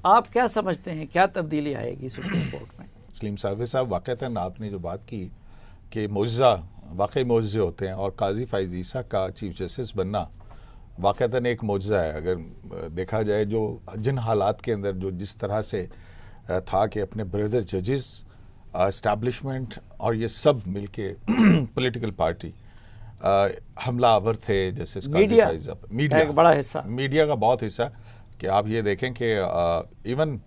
آپ کیا سمجھتے ہیں کیا تبدیلی آئے گی سپریم کورٹ میں؟ سلیم صاحب واقعتاً آپ نے جو بات کی کہ معجزہ واقعی معجزے ہوتے ہیں، اور قاضی فائز عیسیٰ کا چیف جسٹس بننا واقعتاً ایک معجزہ ہے. اگر دیکھا جائے جو جن حالات کے اندر جو جس طرح سے تھا کہ اپنے بردر ججز، اسٹیبلشمنٹ اور یہ سب مل کے پولیٹیکل پارٹی حملہ آور تھے، جیسے میڈیا ایک بڑا حصہ، میڈیا کا بہت حصہ. کہ آپ یہ دیکھیں کہ ایون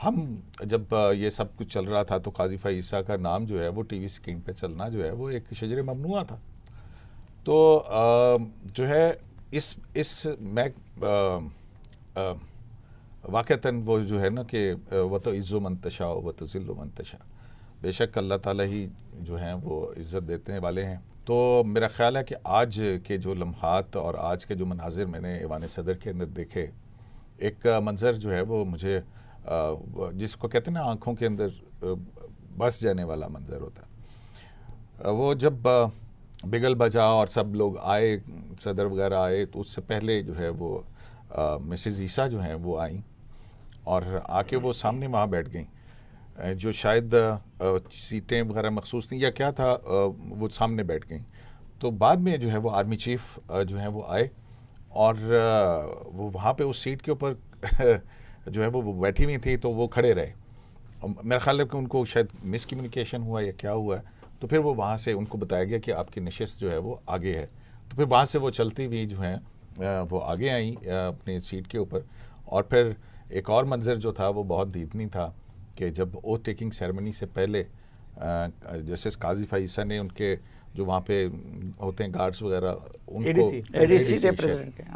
ہم جب یہ سب کچھ چل رہا تھا تو قاضی فائز عیسیٰ کا نام جو ہے وہ ٹی وی اسکرین پہ چلنا جو ہے وہ ایک شجر ممنوعہ تھا. تو جو ہے اس میں واقعتاً وہ جو ہے نا کہ وہ تو عز و منتشا و تو ذل و منتشا، بے شک اللہ تعالیٰ ہی جو ہیں وہ عزت دینے والے ہیں. تو میرا خیال ہے کہ آج کے جو لمحات اور آج کے جو مناظر میں نے ایوان صدر کے اندر دیکھے، ایک منظر جو ہے وہ مجھے جس کو کہتے ہیں نا آنکھوں کے اندر بس جانے والا منظر ہوتا ہے. وہ جب بگل بجا اور سب لوگ آئے، صدر وغیرہ آئے، تو اس سے پہلے جو ہے وہ مسز عیسیٰ جو ہیں وہ آئیں اور آ کے وہ سامنے وہاں بیٹھ گئیں. جو شاید سیٹیں وغیرہ مخصوص تھیں یا کیا تھا، وہ سامنے بیٹھ گئیں. تو بعد میں جو ہے وہ آرمی چیف جو ہیں وہ آئے اور وہ وہاں پہ اس سیٹ کے اوپر جو ہے وہ بیٹھی ہوئی تھی، تو وہ کھڑے رہے. میرا خیال ہے کہ ان کو شاید مس کمیونیکیشن ہوا یا کیا ہوا ہے، تو پھر وہ وہاں سے ان کو بتایا گیا کہ آپ کی نشست جو ہے وہ آگے ہے. تو پھر وہاں سے وہ چلتی ہوئی جو ہیں وہ آگے آئیں اپنی سیٹ کے اوپر. اور پھر ایک اور منظر جو تھا وہ بہت دیدنی تھا کہ جب اوتھ ٹیکنگ سیرمنی سے پہلے جیسے قاضی فائز عیسیٰ نے ان کے جو وہاں پہ ہوتے ہیں گارڈز وغیرہ، ان کو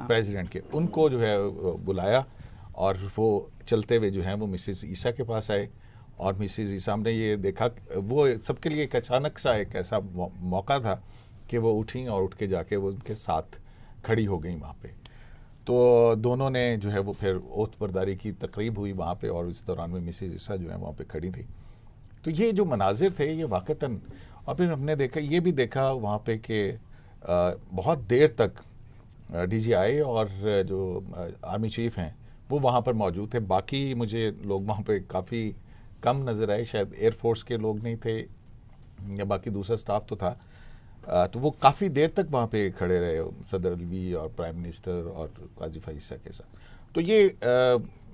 پریزیڈنٹ کے ان کو جو ہے بلایا اور وہ چلتے ہوئے جو ہیں وہ مسز عیسیٰ کے پاس آئے. اور مسز عیسیٰ نے یہ دیکھا، وہ سب کے لیے ایک اچانک سا ایک ایسا موقع تھا کہ وہ اٹھیں اور اٹھ کے جا کے وہ ان کے ساتھ کھڑی ہو گئیں وہاں پہ. تو دونوں نے جو ہے وہ پھر اوتھ برداری کی تقریب ہوئی وہاں پہ، اور اس دوران میں مسز عیسیٰ جو ہے وہاں پہ کھڑی تھی. تو یہ جو مناظر تھے یہ واقعتاً، اور پھر ہم نے دیکھا یہ بھی دیکھا وہاں پہ کہ بہت دیر تک ڈی جی آئی اور جو آرمی چیف ہیں وہ وہاں پر موجود تھے. باقی مجھے لوگ وہاں پہ کافی کم نظر آئے، شاید ایئر فورس کے لوگ نہیں تھے یا باقی دوسرا سٹاف تو تھا. تو وہ کافی دیر تک وہاں پہ کھڑے رہے صدر الوی اور پرائم منسٹر اور قاضی فائز عیسیٰ کے ساتھ. تو یہ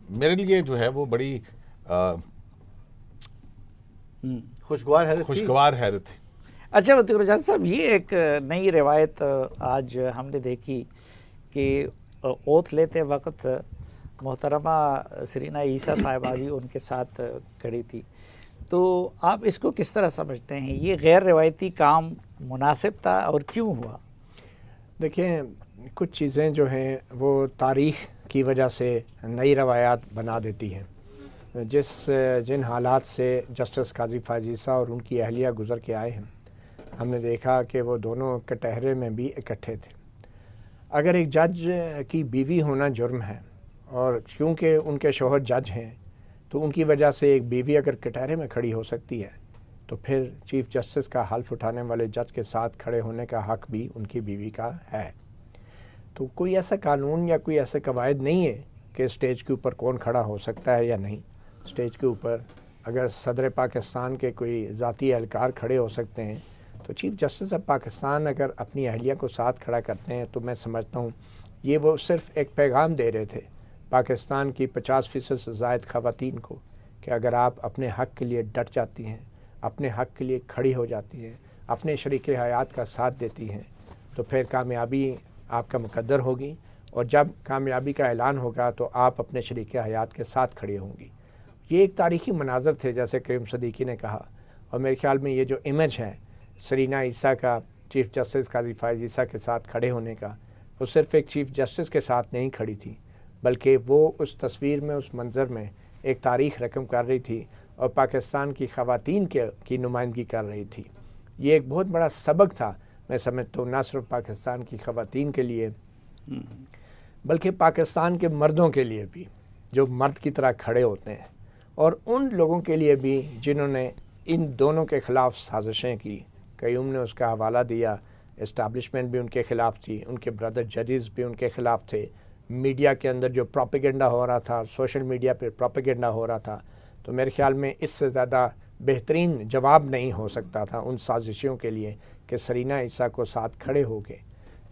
میرے لیے جو ہے وہ بڑی خوشگوار حیرت ہے. اچھا وطیق الرحمن صاحب، یہ ایک نئی روایت آج ہم نے دیکھی کہ اوتھ لیتے وقت محترمہ سرینا عیسیٰ صاحبہ بھی ان کے ساتھ کھڑی تھی. تو آپ اس کو کس طرح سمجھتے ہیں؟ یہ غیر روایتی کام مناسب تھا اور کیوں ہوا؟ دیکھیں، کچھ چیزیں جو ہیں وہ تاریخ کی وجہ سے نئی روایات بنا دیتی ہیں. جن حالات سے جسٹس قاضی فائز عیسیٰ اور ان کی اہلیہ گزر کے آئے ہیں، ہم نے دیکھا کہ وہ دونوں کٹہرے میں بھی اکٹھے تھے. اگر ایک جج کی بیوی ہونا جرم ہے، اور کیونکہ ان کے شوہر جج ہیں تو ان کی وجہ سے ایک بیوی اگر کٹہرے میں کھڑی ہو سکتی ہے، تو پھر چیف جسٹس کا حلف اٹھانے والے جج کے ساتھ کھڑے ہونے کا حق بھی ان کی بیوی کا ہے. تو کوئی ایسا قانون یا کوئی ایسے قواعد نہیں ہے کہ اسٹیج کے اوپر کون کھڑا ہو سکتا ہے یا نہیں. اسٹیج کے اوپر اگر صدر پاکستان کے کوئی ذاتی اہلکار کھڑے ہو سکتے ہیں، تو چیف جسٹس آف پاکستان اگر اپنی اہلیہ کو ساتھ کھڑا کرتے ہیں تو میں سمجھتا ہوں یہ وہ صرف ایک پیغام دے رہے تھے پاکستان کی 50% سے زائد خواتین کو کہ اگر آپ اپنے حق کے لیے ڈٹ جاتی ہیں، اپنے حق کے لیے کھڑی ہو جاتی ہیں، اپنے شریک حیات کا ساتھ دیتی ہیں، تو پھر کامیابی آپ کا مقدر ہوگی، اور جب کامیابی کا اعلان ہوگا تو آپ اپنے شریک حیات کے ساتھ کھڑی ہوں گی. یہ ایک تاریخی مناظر تھے جیسے کریم صدیقی نے کہا. اور میرے خیال میں یہ جو امیج ہے سرینا عیسیٰ کا چیف جسٹس قاضی فائز عیسیٰ کے ساتھ کھڑے ہونے کا، وہ صرف ایک چیف جسٹس کے ساتھ نہیں کھڑی تھی، بلکہ وہ اس تصویر میں، اس منظر میں ایک تاریخ رقم کر رہی تھی اور پاکستان کی خواتین کی نمائندگی کر رہی تھی. یہ ایک بہت بڑا سبق تھا، میں سمجھتا ہوں، نہ صرف پاکستان کی خواتین کے لیے بلکہ پاکستان کے مردوں کے لیے بھی، جو مرد کی طرح کھڑے ہوتے ہیں، اور ان لوگوں کے لیے بھی جنہوں نے ان دونوں کے خلاف سازشیں کی. قیوم نے اس کا حوالہ دیا، اسٹیبلشمنٹ بھی ان کے خلاف تھی، ان کے بردر ججز بھی ان کے خلاف تھے، میڈیا کے اندر جو پروپیگنڈا ہو رہا تھا، سوشل میڈیا پہ پروپیگنڈا ہو رہا تھا، تو میرے خیال میں اس سے زیادہ بہترین جواب نہیں ہو سکتا تھا ان سازشوں کے لیے کہ سرینا عیسیٰ کو ساتھ کھڑے ہو کے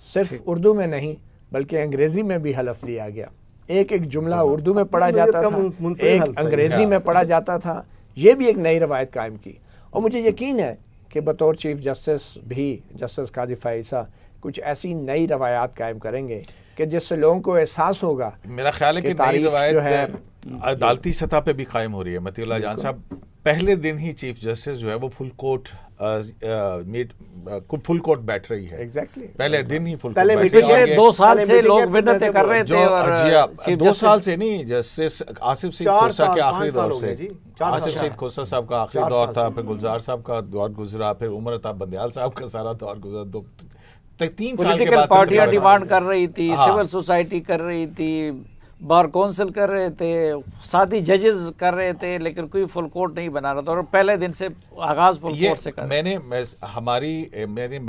صرف اردو میں نہیں بلکہ انگریزی میں بھی حلف لیا گیا. ایک جملہ اردو میں پڑھا جاتا تھا، ایک انگریزی میں پڑھا جاتا تھا. یہ بھی ایک نئی روایت قائم کی. اور مجھے یقین ہے کہ بطور چیف جسٹس بھی جسٹس قاضی فائز عیسیٰ کچھ ایسی نئی روایات قائم کریں گے کہ جس سے لوگوں کو احساس ہوگا. میرا خیال ہے کہ نئی روایت عدالتی سطح پہ بھی قائم ہو رہی ہے. متی اللہ جان صاحب پہلے دن ہی چیف جسٹس جو ہے وہ فل کوٹ بیٹھ رہی ہے. پہلے دن ہی فل کوٹ. پچھلے 2 سال سے لوگ منتیں کر رہے تھے. اور 2 سال سے نہیں، جسٹس آصف سعید کھوسہ کے آخری دور سے، آصف سعید کھوسہ صاحب کا آخری دور تھا، پھر گلزار صاحب کا دور گزرا، پھر عمر عطا بندیال صاحب کا سارا دور گزرا. 3 سال کے بعد پارٹیاں ڈیمانڈ کر رہی تھی، سول سوسائٹی کر رہی تھی، بار کونسل کر رہے تھے، ساتھی ججز کر رہے تھے، لیکن کوئی فل کورٹ نہیں بنا رہا تھا. اور پہلے دن سے آغاز فل کورٹ سے کر. میں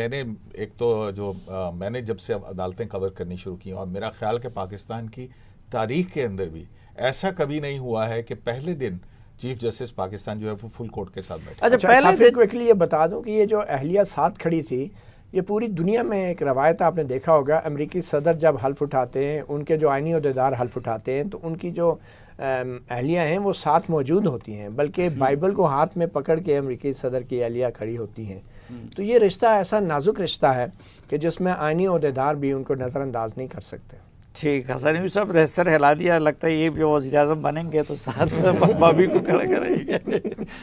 نے ایک تو جو میں نے جب سے عدالتیں کور کرنی شروع کی، اور میرا خیال کہ پاکستان کی تاریخ کے اندر بھی ایسا کبھی نہیں ہوا ہے کہ پہلے دن چیف جسٹس پاکستان جو ہے وہ فل کورٹ کے ساتھ بیٹھے. اچھا پہلے دن کو یہ بتا دوں کہ یہ جو اہلیہ ساتھ کھڑی تھی، یہ پوری دنیا میں ایک روایت آپ نے دیکھا ہوگا. امریکی صدر جب حلف اٹھاتے ہیں، ان کے جو آئینی عہدیدار حلف اٹھاتے ہیں، تو ان کی جو اہلیہ ہیں وہ ساتھ موجود ہوتی ہیں، بلکہ بائبل کو ہاتھ میں پکڑ کے امریکی صدر کی اہلیہ کھڑی ہوتی ہیں. تو یہ رشتہ ایسا نازک رشتہ ہے کہ جس میں آئینی عہدیدار بھی ان کو نظر انداز نہیں کر سکتے. ٹھیک، حسن یوسف صاحب سر ہلا دیا. لگتا ہے یہ بھی وزیر اعظم بنیں گے تو ساتھ بابی کو کھڑا کریں گے.